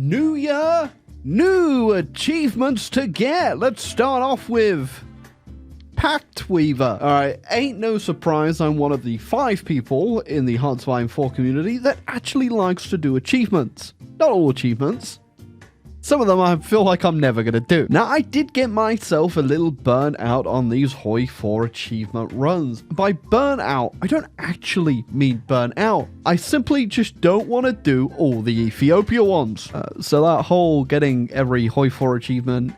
New year, new achievements to get. Let's start off with Pact Weaver. Alright, ain't no surprise I'm one of the 5 people in the HOI4 community that actually likes to do achievements. Not all achievements. Some of them I feel like I'm never going to do. Now, I did get myself a little burnt out on these HOI4 achievement runs. By burnt out, I don't actually mean burnt out. I simply just don't want to do all the Ethiopia ones. So that whole getting every HOI4 achievement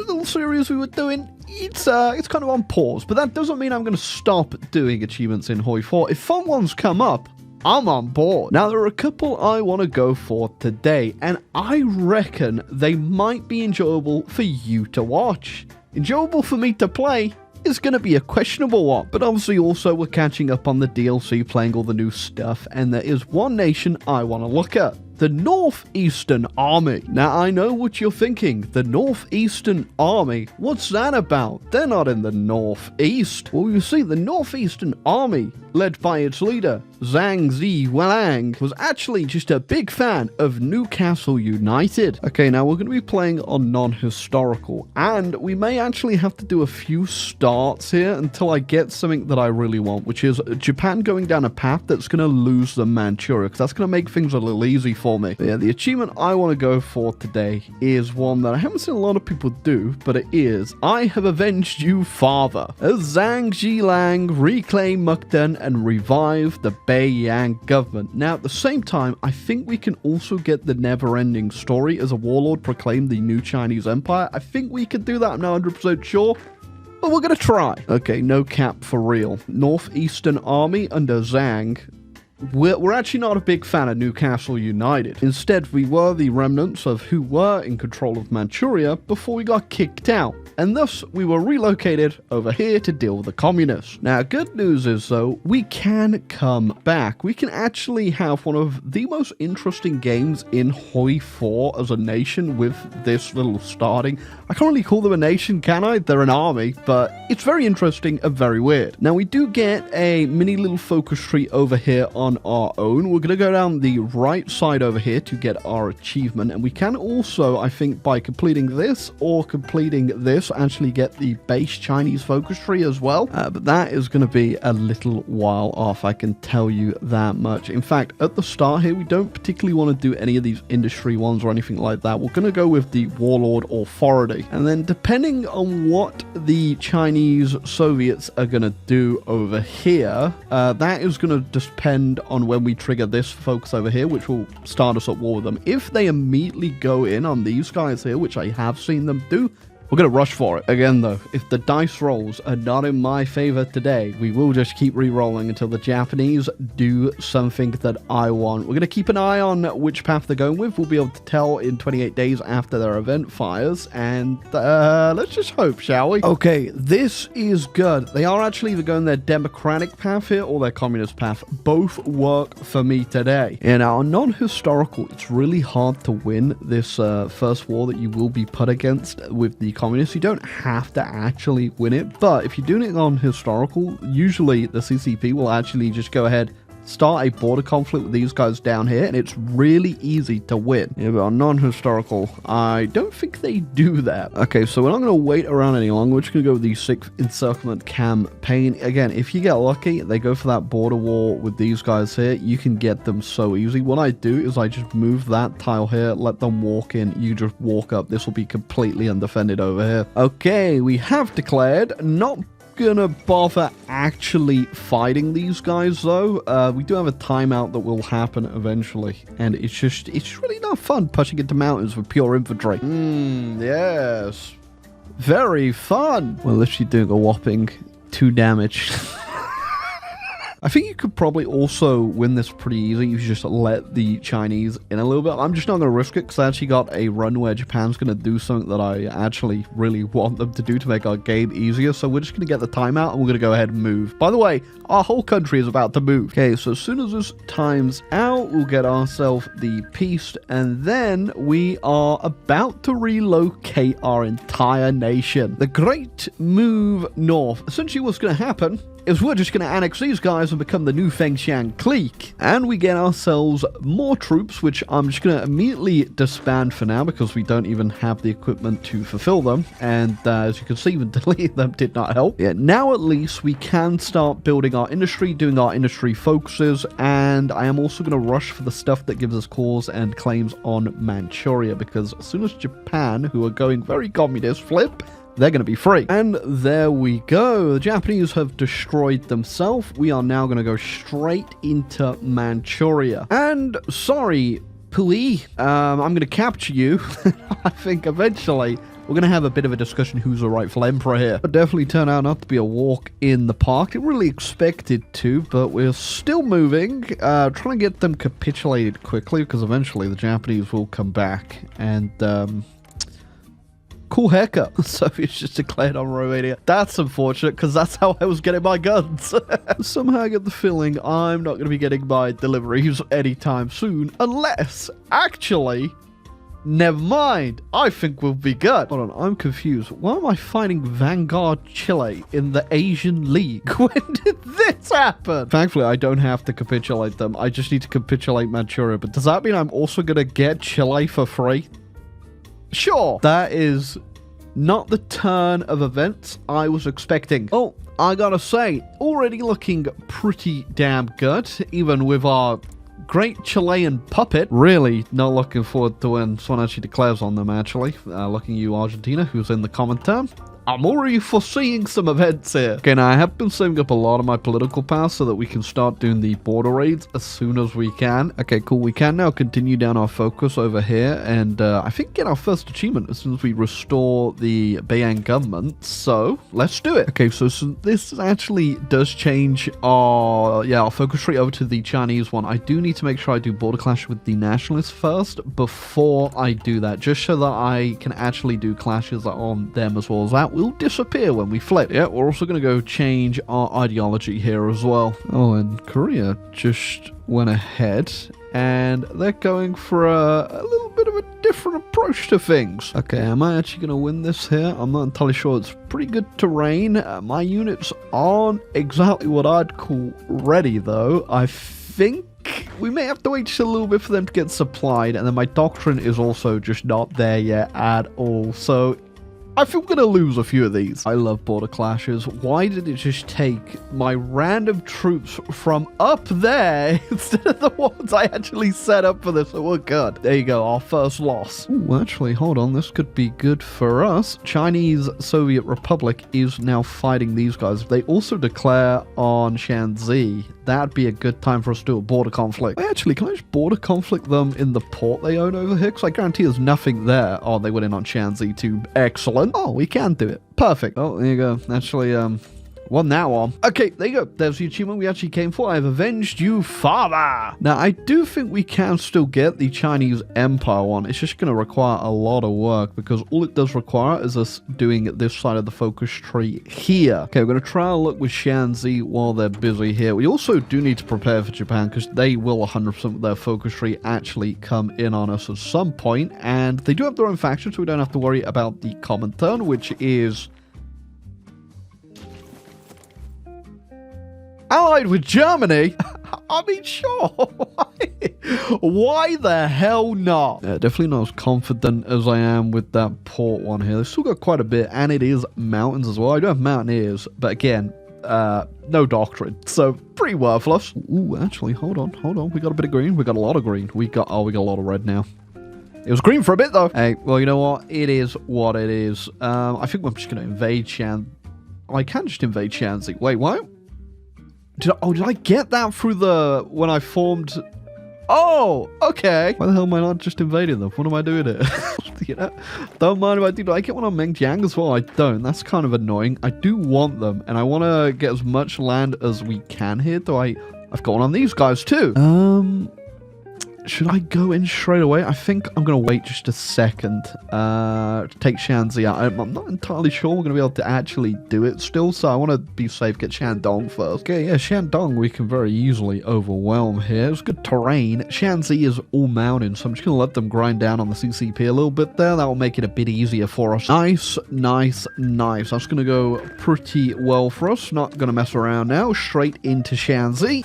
little series we were doing, it's kind of on pause. But that doesn't mean I'm going to stop doing achievements in HOI4. If fun ones come up, I'm on board. Now, there are a couple I want to go for today, and I reckon they might be enjoyable for you to watch. Enjoyable for me to play is going to be a questionable one, but obviously also we're catching up on the DLC, playing all the new stuff, and there is one nation I want to look at. The Northeastern Army. Now, I know what you're thinking. The Northeastern Army? What's that about? They're not in the Northeast. Well, you see, the Northeastern Army, led by its leader, Zhang Ziwelang, was actually just a big fan of Newcastle United. Okay, now we're going to be playing on non-historical, and we may actually have to do a few starts here until I get something that I really want, which is Japan going down a path that's going to lose the Manchuria, because that's going to make things a little easy for me. But yeah, the achievement I want to go for today is one that I haven't seen a lot of people do, but it is, I have avenged you, father. As Zhang Ziwelang reclaim Mukden and revive the Beiyang government. Now, at the same time, I think we can also get the never-ending story as a warlord proclaim the new Chinese empire. I think we could do that, I'm not 100% sure. But we're gonna try. Okay, no cap for real. Northeastern Army under Zhang. We're actually not a big fan of Newcastle United. Instead, we were the remnants of who were in control of Manchuria before we got kicked out. And thus, we were relocated over here to deal with the communists. Now, good news is, though, we can come back. We can actually have one of the most interesting games in HOI4 as a nation with this little starting. I can't really call them a nation, can I? They're an army, but it's very interesting and very weird. Now, we do get a mini little focus tree over here on our own. We're going to go down the right side over here to get our achievement, and we can also, I think, by completing this or completing this, actually get the base Chinese focus tree as well, but that is going to be a little while off, I can tell you that much. In fact, at the start here, we don't particularly want to do any of these industry ones or anything like that. We're going to go with the warlord authority, and then depending on what the Chinese Soviets are going to do over here, that is going to depend on when we trigger this focus over here, which will start us at war with them. If they immediately go in on these guys here, which I have seen them do, we're going to rush for it. Again, though, if the dice rolls are not in my favor today, we will just keep re-rolling until the Japanese do something that I want. We're going to keep an eye on which path they're going with. We'll be able to tell in 28 days after their event fires, and let's just hope, shall we? Okay, this is good. They are actually either going their democratic path here or their communist path. Both work for me today. And now, on non-historical, it's really hard to win this first war that you will be put against with the communists. You don't have to actually win it, but if you're doing it on historical, usually the CCP will actually just go ahead, start a border conflict with these guys down here, and it's really easy to win. Yeah, but on non-historical, I don't think they do that. Okay, so we're not going to wait around any longer. We're just going to go with the 6th encirclement campaign. Again, if you get lucky, they go for that border war with these guys here, you can get them so easy. What I do is I just move that tile here, let them walk in, you just walk up. This will be completely undefended over here. Okay, we have declared, not gonna bother actually fighting these guys though. We do have a timeout that will happen eventually, and it's really not fun pushing into mountains with pure infantry. Yes, very fun. We're literally doing a whopping 2 damage. I think you could probably also win this pretty easy if you just let the Chinese in a little bit. I'm just not going to risk it because I actually got a run where Japan's going to do something that I actually really want them to do to make our game easier. So we're just going to get the timeout and we're going to go ahead and move. By the way, our whole country is about to move. Okay, so as soon as this time's out, we'll get ourselves the peace, and then we are about to relocate our entire nation. The great move north. Essentially what's going to happen is we're just going to annex these guys and become the new Fengshan clique. And we get ourselves more troops, which I'm just going to immediately disband for now because we don't even have the equipment to fulfill them. And as you can see, even deleting them did not help. Yeah, now at least we can start building our industry, doing our industry focuses, and I am also going to rush for the stuff that gives us cause and claims on Manchuria, because as soon as Japan, who are going very communist, flip, they're going to be free. And there we go. The Japanese have destroyed themselves. We are now going to go straight into Manchuria. And sorry, Pui, I'm going to capture you. I think eventually we're going to have a bit of a discussion who's the rightful emperor here. It definitely turned out not to be a walk in the park. Didn't really expect it to, but we're still moving, trying to get them capitulated quickly, because eventually the Japanese will come back. And, cool haircut. Soviets just declared on Romania. That's unfortunate, because that's how I was getting my guns. Somehow I get the feeling I'm not going to be getting my deliveries anytime soon, unless, actually, never mind. I think we'll be good. Hold on, I'm confused. Why am I fighting Vanguard Chile in the Asian League? When did this happen? Thankfully, I don't have to capitulate them. I just need to capitulate Manchuria. But does that mean I'm also going to get Chile for free? Sure. That is not the turn of events I was expecting. Oh, I gotta say, already looking pretty damn good, even with our great Chilean puppet. Really not looking forward to when someone actually declares on them, actually. Looking at you, Argentina, who's in the comment term. I'm already foreseeing some events here. Okay, now I have been saving up a lot of my political power so that we can start doing the border raids as soon as we can. Okay, cool. We can now continue down our focus over here and I think get our first achievement as soon as we restore the Bayan government. So let's do it. Okay, so this actually does change our focus tree over to the Chinese one. I do need to make sure I do border clash with the nationalists first before I do that, just so that I can actually do clashes on them as well as that. Will disappear when we flip. Yeah, we're also going to go change our ideology here as well. Oh, and Korea just went ahead and they're going for a little bit of a different approach to things. Okay, am I actually going to win this here? I'm not entirely sure. It's pretty good terrain. My units aren't exactly what I'd call ready, though. I think we may have to wait just a little bit for them to get supplied, and then my doctrine is also just not there yet at all. So I think we're going to lose a few of these. I love border clashes. Why did it just take my random troops from up there instead of the ones I actually set up for this? So we're good. There you go, our first loss. Ooh, actually, hold on. This could be good for us. Chinese Soviet Republic is now fighting these guys. If they also declare on Shanxi, that'd be a good time for us to do a border conflict. Actually, can I just border conflict them in the port they own over here? Because I guarantee there's nothing there. Oh, they went in on Shanxi too. Excellent. Oh, we can do it. Perfect. Oh, there you go. Actually, won that one. Okay, there you go. There's the achievement we actually came for. I've avenged you, father. Now, I do think we can still get the Chinese Empire one. It's just going to require a lot of work because all it does require is us doing this side of the focus tree here. Okay, we're going to try and look with Shanxi while they're busy here. We also do need to prepare for Japan because they will 100% with their focus tree actually come in on us at some point. And they do have their own faction, so we don't have to worry about the common turn, which is allied with Germany? I mean, sure. Why the hell not? Yeah, definitely not as confident as I am with that port one here. They've still got quite a bit, and it is mountains as well. I do have mountaineers, but again, no doctrine, so pretty worthless. Ooh, actually, hold on. We got a bit of green. We got a lot of green. We got a lot of red now. It was green for a bit, though. Hey, well, you know what? It is what it is. I think we're just going to invade I can just invade Shanxi. Wait, what? Did I get that through when I formed? Oh, okay. Why the hell am I not just invading them? What am I doing here? You know, don't mind if I do. Do I get one on Mengjiang as well? I don't. That's kind of annoying. I do want them, and I want to get as much land as we can here. I've got one on these guys too. Should I go in straight away? I think I'm going to wait just a second to take Shanxi out. I'm not entirely sure we're going to be able to actually do it still, so I want to be safe, get Shandong first. Okay, yeah, Shandong we can very easily overwhelm here. It's good terrain. Shanxi is all mountain, so I'm just going to let them grind down on the CCP a little bit there. That will make it a bit easier for us. Nice, nice, nice. That's going to go pretty well for us. Not going to mess around now. Straight into Shanxi.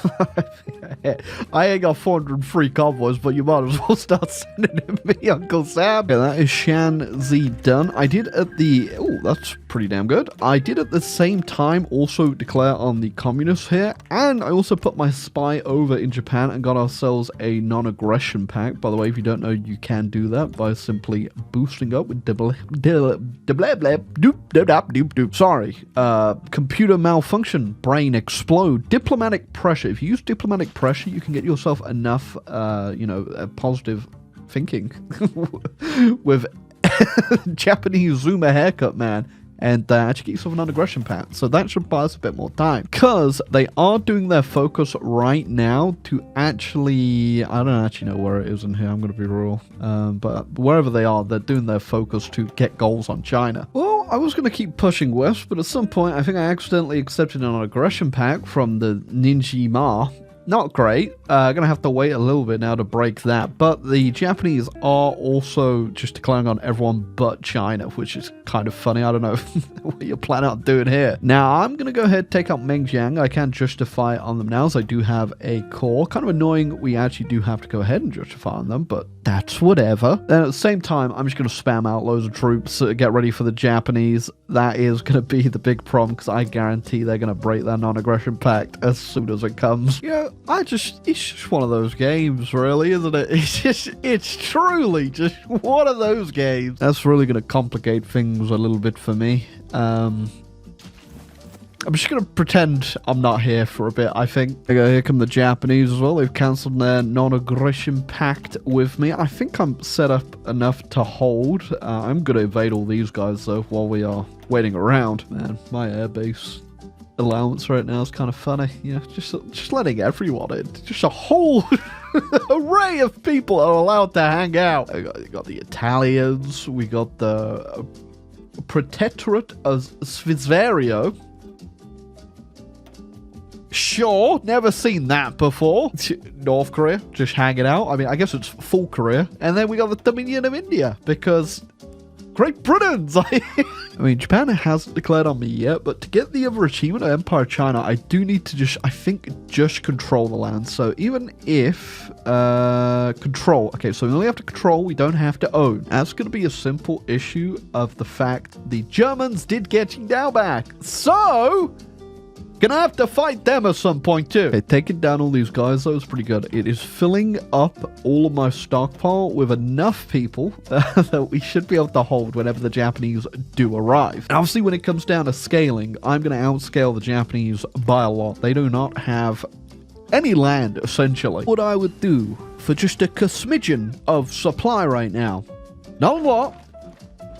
I ain't got 403 convoys, but you might as well start sending me, Uncle Sam. Okay, that is Shanxi done. I did at the... Oh, that's pretty damn good. I did at the same time also declare on the communists here, and I also put my spy over in Japan and got ourselves a non-aggression pact. By the way, if you don't know, you can do that by simply boosting up with Sorry. Computer malfunction, brain explode, diplomatic pressure. If you use diplomatic pressure, you can get yourself enough, positive thinking with Japanese Zoomer haircut, man. And actually get yourself an non-aggression pact. So that should buy us a bit more time. Because they are doing their focus right now to actually... I don't actually know where it is in here, I'm going to be real. But wherever they are, they're doing their focus to get goals on China. Well, I was going to keep pushing west, but at some point, I think I accidentally accepted an aggression pact from the Ninji Ma. Not great. Gonna have to wait a little bit now to break that. But the Japanese are also just declaring on everyone but China, which is kind of funny. I don't know what you're planning on doing here. Now, I'm gonna go ahead and take out Mengjiang. I can't justify it on them now, as I do have a core. Kind of annoying we actually do have to go ahead and justify on them, but that's whatever. Then at the same time, I'm just gonna spam out loads of troops, get ready for the Japanese. That is gonna be the big problem, because I guarantee they're gonna break their non-aggression pact as soon as it comes. Yeah. It's just one of those games, really, isn't it? It's truly just one of those games. That's really going to complicate things a little bit for me. I'm just going to pretend I'm not here for a bit, I think. Okay, here come the Japanese as well. They've cancelled their non-aggression pact with me. I think I'm set up enough to hold. I'm going to evade all these guys, though, while we are waiting around. Man, my airbase allowance right now is kind of funny. Yeah, just letting everyone in. Just a whole array of people are allowed to hang out. We got the Italians. We got the Protectorate of Svizzero. Sure, never seen that before. North Korea, just hanging out. I mean, I guess it's full Korea. And then we got the Dominion of India, because Great Britain's. I mean, Japan hasn't declared on me yet, but to get the other achievement of Empire China, I do need to just control the land. So even if, control. Okay, so we only have to control, we don't have to own. That's going to be a simple issue of the fact the Germans did get Qingdao back. So... gonna have to fight them at some point too. Okay, taking down all these guys, though, is pretty good. It is filling up all of my stockpile with enough people that we should be able to hold whenever the Japanese do arrive. And obviously, when it comes down to scaling, I'm gonna outscale the Japanese by a lot. They do not have any land, essentially. What I would do for just a smidgen of supply right now. Not a lot.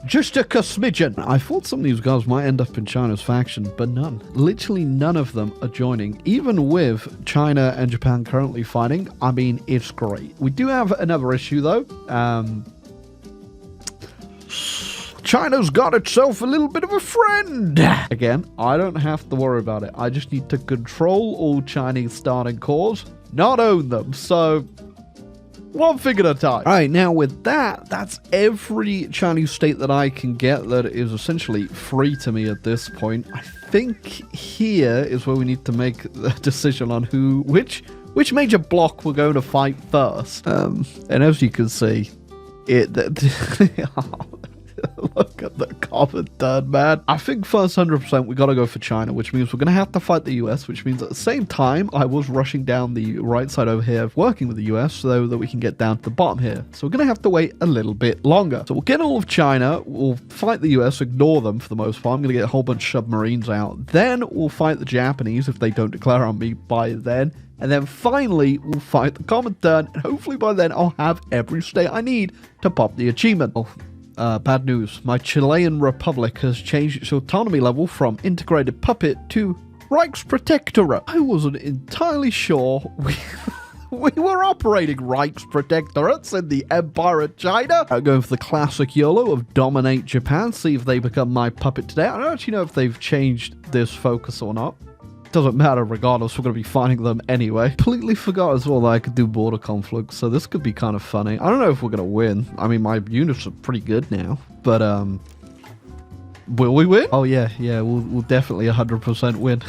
Just a smidgen. I thought some of these guys might end up in China's faction, but none. Literally none of them are joining. Even with China and Japan currently fighting, I mean, it's great. We do have another issue, though. China's got itself a little bit of a friend. Again, I don't have to worry about it. I just need to control all Chinese starting cores, not own them. So... one thing at a time. All right, now with that, that's every Chinese state that I can get that is essentially free to me at this point. I think here is where we need to make the decision on which major block we're going to fight first. And as you can see, look at the common turn, man. I think first 100% we gotta go for China, which means we're gonna have to fight the US, which means at the same time, I was rushing down the right side over here, working with the US, so that we can get down to the bottom here. So we're gonna have to wait a little bit longer. So we'll get all of China, we'll fight the US, ignore them for the most part. I'm gonna get a whole bunch of submarines out. Then we'll fight the Japanese if they don't declare on me by then. And then finally, we'll fight the Comintern, and hopefully by then I'll have every state I need to pop the achievement. Bad news. My Chilean Republic has changed its autonomy level from integrated puppet to Reichsprotectorate. I wasn't entirely sure We were operating Reichsprotectorates in the Empire of China. I'm going for the classic YOLO of dominate Japan, see if they become my puppet today. I don't actually know if they've changed this focus or not. Doesn't matter regardless, we're going to be fighting them anyway. Completely forgot as well that I could do border conflicts, so this could be kind of funny. I don't know if we're going to win. I mean, my units are pretty good now, but will we win? Oh yeah, we'll definitely 100% win.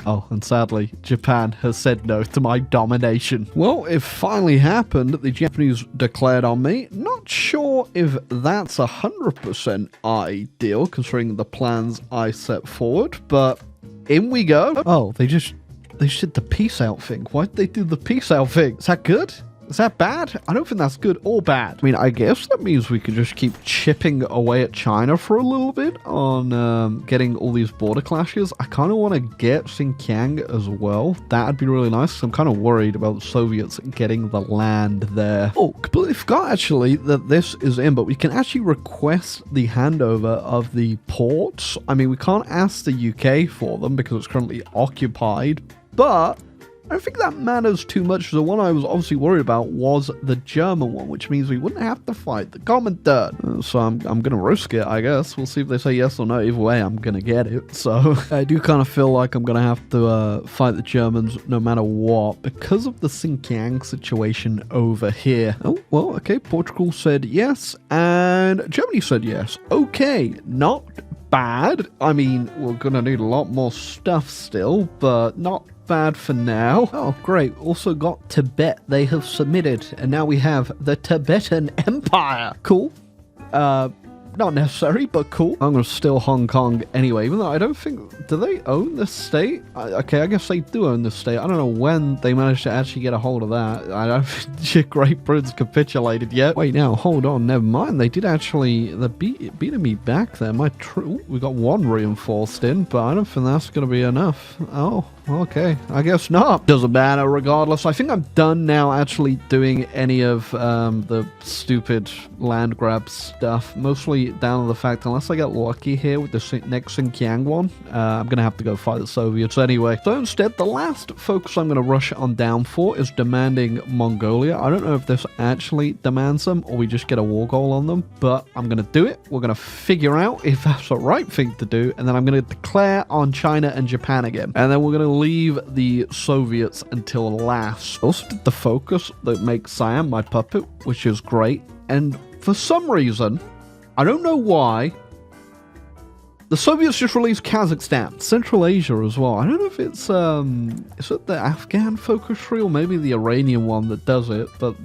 Oh, and sadly, Japan has said no to my domination. Well, it finally happened. The Japanese declared on me. Not sure if that's 100% ideal, considering the plans I set forward, but in we go. Oh, they did the peace out thing. Why did they do the peace out thing? Is that good? Is that bad? I don't think that's good or bad. I mean, I guess that means we could just keep chipping away at China for a little bit on getting all these border clashes. I kind of want to get Xinjiang as well. That'd be really nice. I'm kind of worried about the Soviets getting the land there. Oh, completely forgot actually that this is in, but we can actually request the handover of the ports. I mean, we can't ask the UK for them because it's currently occupied, but I don't think that matters too much. The one I was obviously worried about was the German one, which means we wouldn't have to fight the Commandant. So I'm going to risk it, I guess. We'll see if they say yes or no. Either way, I'm going to get it. So I do kind of feel like I'm going to have to fight the Germans no matter what because of the Xinjiang situation over here. Oh, well, okay. Portugal said yes and Germany said yes. Okay, not bad. I mean, we're going to need a lot more stuff still, but not bad for now. Oh, great. Also got Tibet. They have submitted, and now we have the Tibetan Empire. Cool. Not necessary, but cool. I'm going to steal Hong Kong anyway, even though I don't think... Do they own this state? Okay, I guess they do own this state. I don't know when they managed to actually get a hold of that. I don't think Great Britain's capitulated yet. Wait, now, hold on. Never mind. They did actually... They're beating me back there. We got one reinforced in, but I don't think that's going to be enough. Oh, okay. I guess not. Doesn't matter regardless. I think I'm done now actually doing any of the stupid land grab stuff. Mostly down to the fact, unless I get lucky here with the next Xinjiang one, I'm going to have to go fight the Soviets anyway. So instead, the last focus I'm going to rush on down for is demanding Mongolia. I don't know if this actually demands them or we just get a war goal on them, but I'm going to do it. We're going to figure out if that's the right thing to do, and then I'm going to declare on China and Japan again. And then we're going to leave the Soviets until last. I also did the focus that makes Siam my puppet, which is great. And for some reason, I don't know why, the Soviets just released Kazakhstan, Central Asia as well. I don't know if it's, is it the Afghan focus tree or maybe the Iranian one that does it, but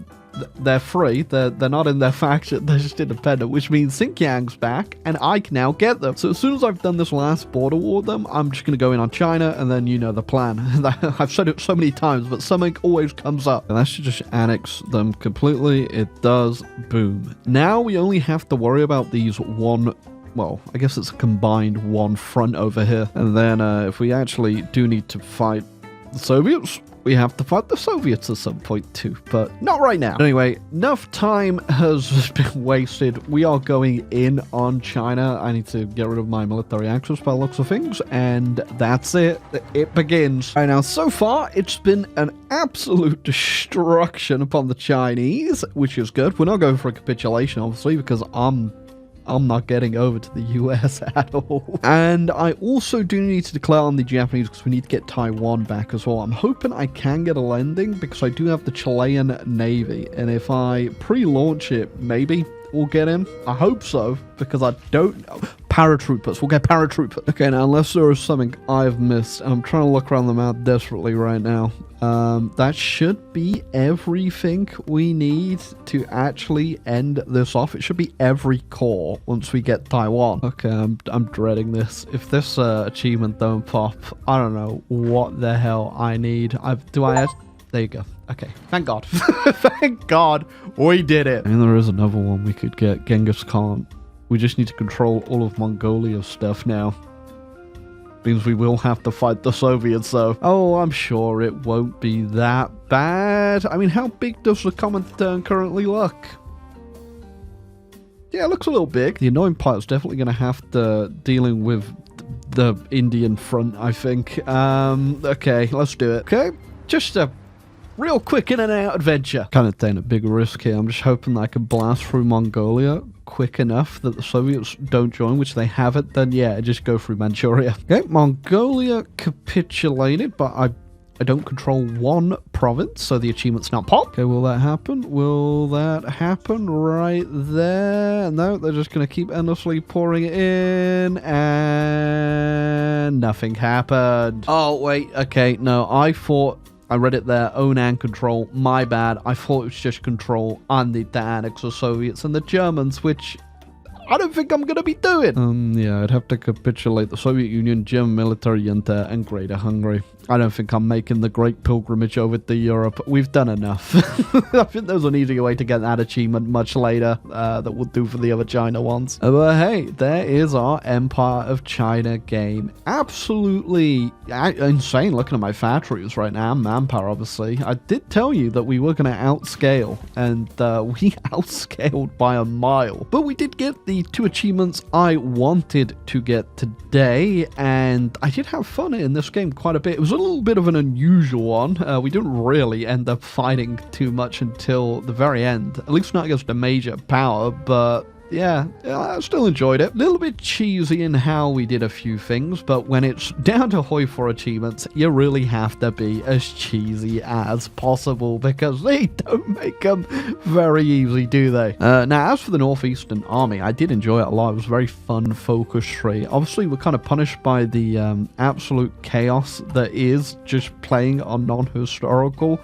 they're free. They're not in their faction. They're just independent, which means Xinjiang's back, and I can now get them. So as soon as I've done this last border war with them, I'm just going to go in on China, and then you know the plan. I've said it so many times, but something always comes up. And that should just annex them completely. It does. Boom. Now we only have to worry about these one... Well, I guess it's a combined one front over here. And then if we actually do need to fight the Soviets, we have to fight the Soviets at some point too, but not right now. Anyway, enough time has been wasted. We are going in on China. I need to get rid of my military access by the looks of things, and that's it. It begins. All right, now, so far, it's been an absolute destruction upon the Chinese, which is good. We're not going for a capitulation, obviously, because I'm not getting over to the US at all. And I also do need to declare on the Japanese because we need to get Taiwan back as well. I'm hoping I can get a landing because I do have the Chilean Navy. And if I pre-launch it, maybe we'll get in. I hope so because I don't know. Paratroopers. We'll get paratroopers. Okay, now unless there is something I've missed, and I'm trying to look around the map desperately right now. That should be everything we need to actually end this off. It should be every core once we get Taiwan. Okay, I'm dreading this. If this achievement don't pop, I don't know what the hell I need. There you go. Okay, thank God. Thank God we did it. I mean, there is another one we could get. Genghis Khan. We just need to control all of Mongolia's stuff now. Means we will have to fight the Soviets, though. Oh, I'm sure it won't be that bad. I mean, how big does the Comintern currently look? Yeah, it looks a little big. The annoying part is definitely going to have to dealing with the Indian front, I think. Okay, let's do it. Okay, just a Real quick in and out adventure. Kind of taking a big risk here. I'm just hoping that I can blast through Mongolia quick enough that the Soviets don't join, which they haven't. Then yeah, just go through Manchuria. Okay, Mongolia capitulated, but I don't control one province, so the achievement's not popped. Okay, will that happen? Will that happen right there? No, they're just going to keep endlessly pouring it in, and nothing happened. Oh, wait, okay, no, I read it there, own and control, my bad. I thought it was just control. I need to annex the Soviets and the Germans, which I don't think I'm going to be doing. Yeah, I'd have to capitulate the Soviet Union, German military junta, and Greater Hungary. I don't think I'm making the great pilgrimage over to Europe. We've done enough. I think there's an easier way to get that achievement much later that we'll do for the other China ones. But hey, there is our Empire of China game. Absolutely insane looking at my factories right now. Manpower, obviously. I did tell you that we were going to outscale, and we outscaled by a mile. But we did get the 2 achievements I wanted to get today, and I did have fun in this game quite a bit. It was a little bit of an unusual one. We didn't really end up fighting too much until the very end, at least not against a major power, but yeah, I still enjoyed it. A little bit cheesy in how we did a few things, but when it's down to HOI4 achievements, you really have to be as cheesy as possible because they don't make them very easy, do they? Now, as for the Northeastern Army, I did enjoy it a lot. It was a very fun focus tree. Obviously, we're kind of punished by the absolute chaos that is just playing on non-historical.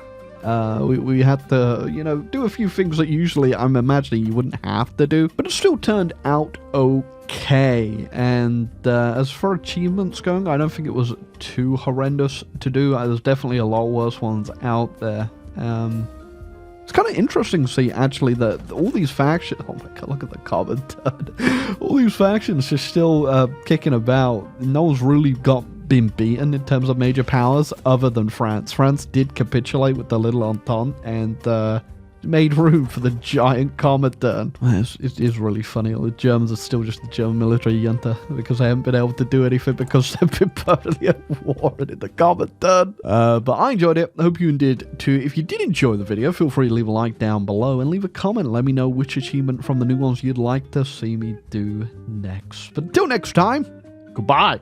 We had to, you know, do a few things that usually I'm imagining you wouldn't have to do, but it still turned out okay. And as for achievements going, I don't think it was too horrendous to do. There's definitely a lot worse ones out there. It's kind of interesting to see, actually, that all these factions... Oh my god, look at the comment. All these factions are still kicking about. No one's really been beaten in terms of major powers other than France. France did capitulate with the Little Entente and made room for the giant Comintern. It is really funny. The Germans are still just the German military junta because they haven't been able to do anything because they've been permanently at war in the Comintern. But I enjoyed it. I hope you did too. If you did enjoy the video, feel free to leave a like down below and leave a comment. Let me know which achievement from the new ones you'd like to see me do next. But until next time, goodbye.